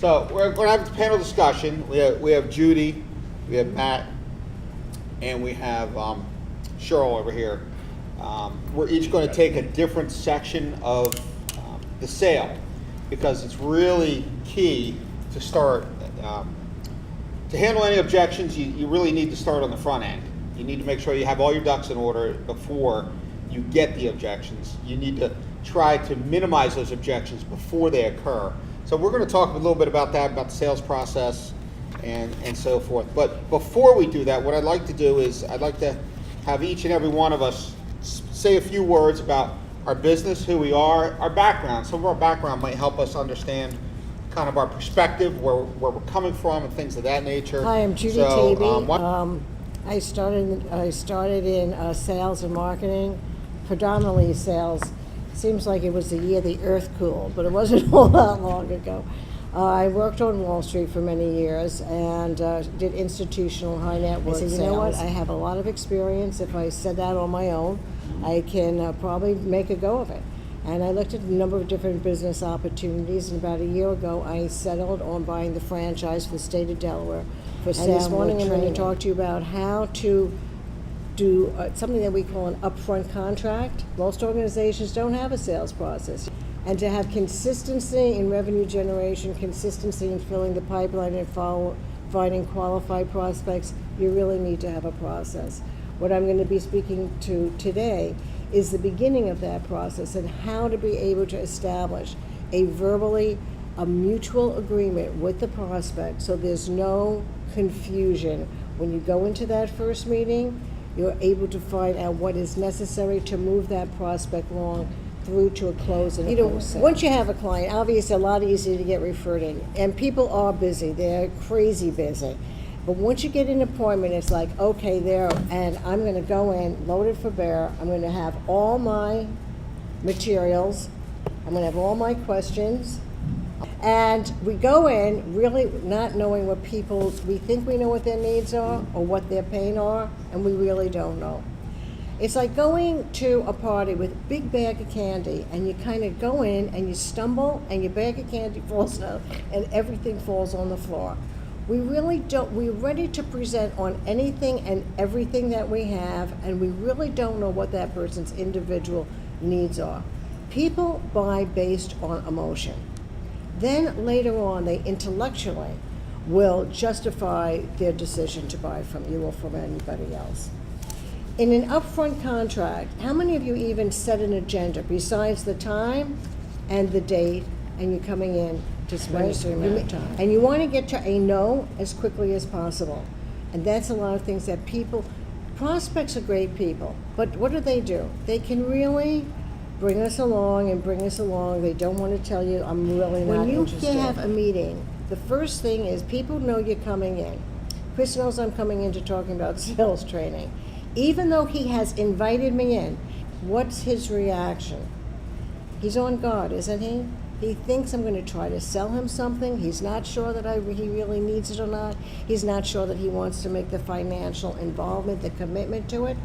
So we're going to have a panel discussion. We have Judy, we have Matt, and we have Cheryl over here. We're each going to take a different section of the sale because it's really key to start. To handle any objections, you really need to start on the front end. You need to make sure you have all your ducks in order before you get the objections. You need to try to minimize those objections before they occur. So we're going to talk a little bit about that, about the sales process and so forth. But before we do that, what I'd like to do is I'd like to have each and every one of us say a few words about our business, who we are, our background. Some of our background might help us understand kind of our perspective, where we're coming from and things of that nature. Hi, I'm Judy Tavey. I started in sales and marketing, predominantly sales. Seems like it was the year the earth cooled, but it wasn't all that long ago. I worked on Wall Street for many years and did institutional high net worth sales. You know what? I have a lot of experience. If I set out on my own, I can probably make a go of it. And I looked at a number of different business opportunities, and about a year ago, I settled on buying the franchise for the state of Delaware for sale. And this morning, I'm going to talk to you about how to do something that we call an upfront contract. Most organizations don't have a sales process. And to have consistency in revenue generation, consistency in filling the pipeline and finding qualified prospects, you really need to have a process. What I'm going to be speaking to today is the beginning of that process and how to be able to establish a mutual agreement with the prospect so there's no confusion. When you go into that first meeting, you're able to find out what is necessary to move that prospect along through to a close and once you have a client, obviously a lot easier to get referred in. And people are busy, they're crazy busy. But once you get an appointment, it's like, okay, there, and I'm going to go in, loaded for bear. I'm going to have all my materials. I'm going to have all my questions. And we go in really not knowing what we think we know what their needs are or what their pain are, and we really don't know. It's like going to a party with a big bag of candy, and you kind of go in and you stumble, and your bag of candy falls out, and everything falls on the floor. We really don't, we're ready to present on anything and everything that we have, and we really don't know what that person's individual needs are. People buy based on emotion. Then later on, they intellectually will justify their decision to buy from you or from anybody else. In an upfront contract, how many of you even set an agenda besides the time and the date, and you're coming in to spend a certain amount of time? And you want to get to a no as quickly as possible. And that's a lot of things that prospects are great people, but what do? They can really bring us along. They don't want to tell you, I'm really not interested. When you have a meeting, the first thing is people know you're coming in. Chris knows I'm coming in to talking about sales training. Even though he has invited me in, what's his reaction? He's on guard, isn't he? He thinks I'm going to try to sell him something. He's not sure that he really needs it or not. He's not sure that he wants to make the financial involvement, the commitment to it.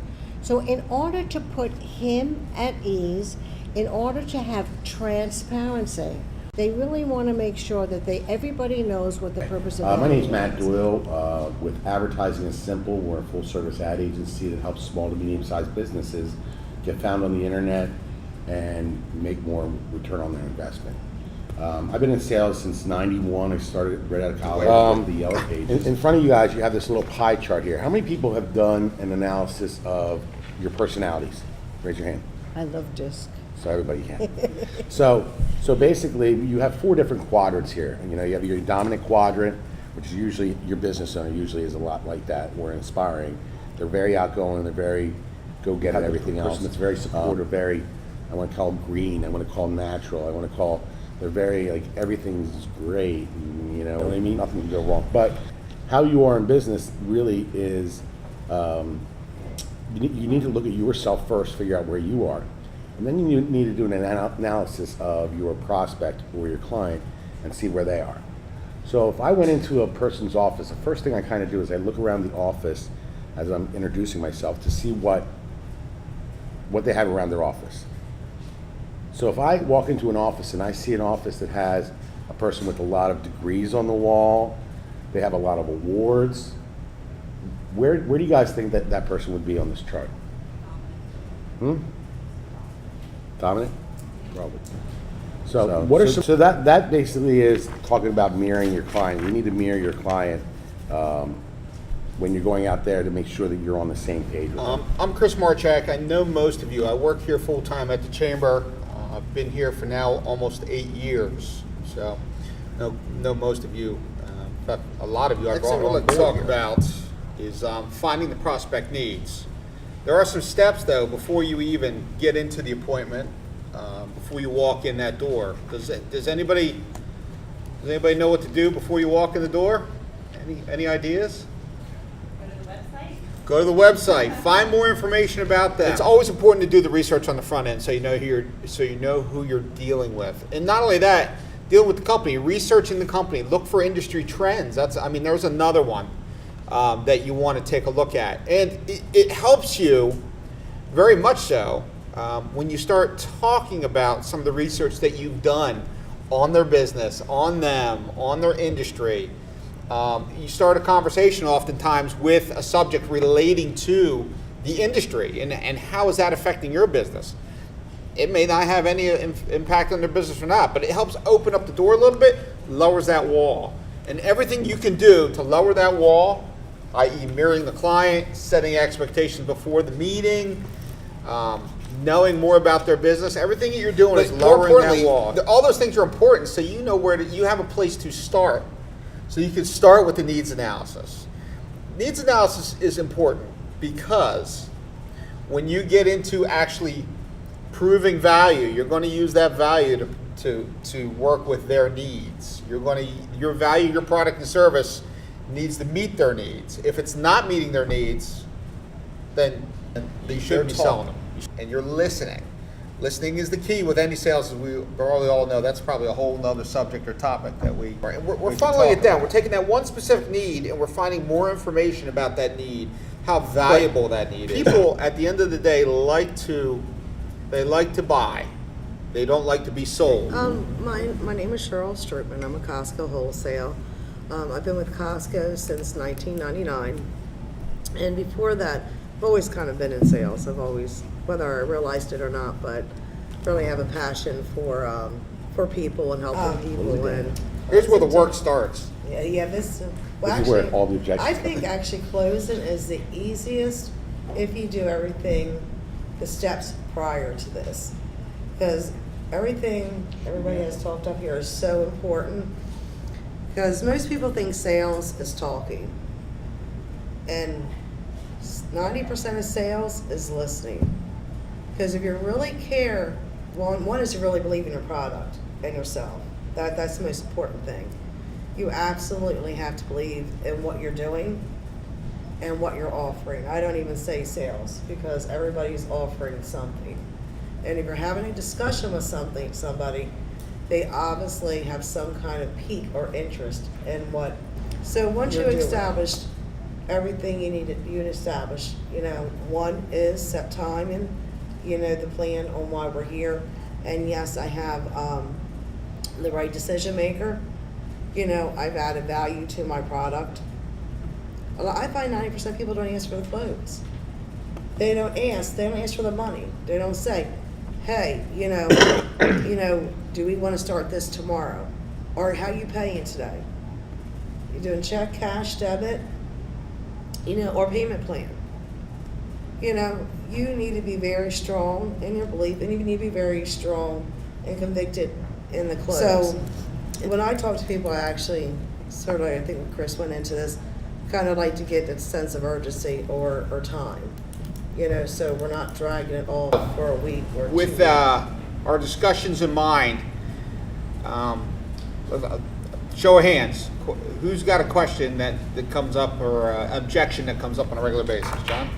So in order to put him at ease, in order to have transparency, they really want to make sure that everybody knows what the purpose of the My name is Matt Doyle. With Advertising is Simple, we're a full-service ad agency that helps small to medium-sized businesses get found on the internet and make more return on their investment. I've been in sales since '91. I started right out of college with the Yellow Pages. In front of you guys, you have this little pie chart here. How many people have done an analysis of your personalities? Raise your hand. I love DISC. So everybody can. So basically, you have 4 different quadrants here. You know, you have your dominant quadrant, which is usually your business owner usually is a lot like that. We're inspiring. They're very outgoing. They're very go-get at everything else. That's very supportive. Very, I want to call them green. I want to call them natural. I want to call. They're very like everything's great. You know what I mean? Nothing can go wrong. But how you are in business really is. You need to look at yourself first, figure out where you are. And then you need to do an analysis of your prospect or your client and see where they are. So if I went into a person's office, the first thing I kind of do is I look around the office as I'm introducing myself to see what they have around their office. So if I walk into an office and I see an office that has a person with a lot of degrees on the wall. They have a lot of awards. Where do you guys think that person would be on this chart? Dominic? Probably. So what are so that basically is talking about mirroring your client. You need to mirror your client when you're going out there to make sure that you're on the same page with them. I'm Chris Marchak. I know most of you. I work here full time at the Chamber. I've been here for now almost 8 years. So know most of you. In fact, a lot of you I've brought on board. Talk about is finding the prospect needs. There are some steps though before you even get into the appointment, before you walk in that door. Does anybody know what to do before you walk in the door? Any ideas? Go to the website. Find more information about them. It's always important to do the research on the front end so you know who you're dealing with. And not only that, dealing with the company, researching the company, look for industry trends. There's another one that you want to take a look at. And it helps you very much so when you start talking about some of the research that you've done on their business, on them, on their industry. You start a conversation oftentimes with a subject relating to the industry and how is that affecting your business. It may not have any impact on their business or not, but it helps open up the door a little bit, lowers that wall. And everything you can do to lower that wall, i.e. mirroring the client, setting expectations before the meeting, knowing more about their business, everything that you're doing is lowering that wall. All those things are important so you know you have a place to start. So you can start with the needs analysis. Needs analysis is important because when you get into actually proving value, you're going to use that value to work with their needs. Your value, your product and service needs to meet their needs. If it's not meeting their needs, then you shouldn't be selling them. And you're listening. Listening is the key with any sales, as we probably all know. That's probably a whole nother subject or topic that we're funneling it down. We're taking that one specific need and we're finding more information about that need, how valuable that need is. People, at the end of the day, like to buy. They don't like to be sold. My name is Cheryl Strootman. I'm a Costco wholesale. I've been with Costco since 1999. And before that, I've always kind of been in sales. I've always, whether I realized it or not, but really have a passion for people and helping people. And here's where the work starts. Yeah. This is where all the objections I think actually closing is the easiest if you do everything, the steps prior to this, because everything everybody has talked up here is so important. Because most people think sales is talking, and 90% of sales is listening. Because if you really care, one is to really believe in your product and yourself. That's the most important thing. You absolutely have to believe in what you're doing and what you're offering. I don't even say sales because everybody's offering something. And if you're having a discussion with somebody, they obviously have some kind of pique or interest in what. So once you established everything you establish, one is set time and, the plan on why we're here. And yes, I have the right decision maker. I've added value to my product. I find 90% of people don't ask for the clothes. They don't ask for the money. They don't say, hey, do we want to start this tomorrow? Or how you paying today? You doing check, cash, debit, or payment plan? You need to be very strong in your belief, and you need to be very strong and convicted in the close. So when I talk to people, I actually I think Chris went into this, kind of like to get that sense of urgency or time. So we're not dragging it all for a week or 2 weeks. With our discussions in mind, show of hands, who's got a question that comes up or objection that comes up on a regular basis? John?